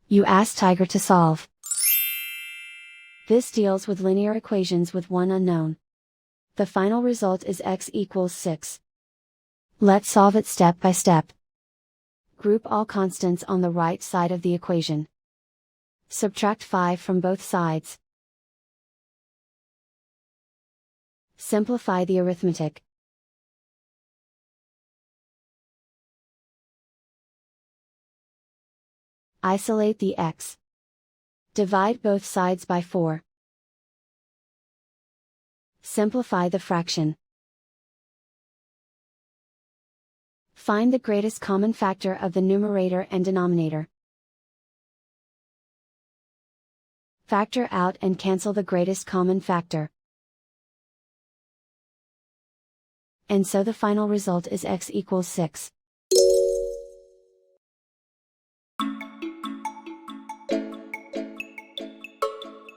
You ask Tiger to solve. This deals with linear equations with one unknown. The final result is x equals 6. Let's solve it step by step. Group all constants on the right side of the equation. Subtract 5 from both sides. Simplify the arithmetic. Isolate the x. Divide both sides by 4. Simplify the fraction. Find the greatest common factor of the numerator and denominator. Factor out and cancel the greatest common factor. And so the final result is x equals 6.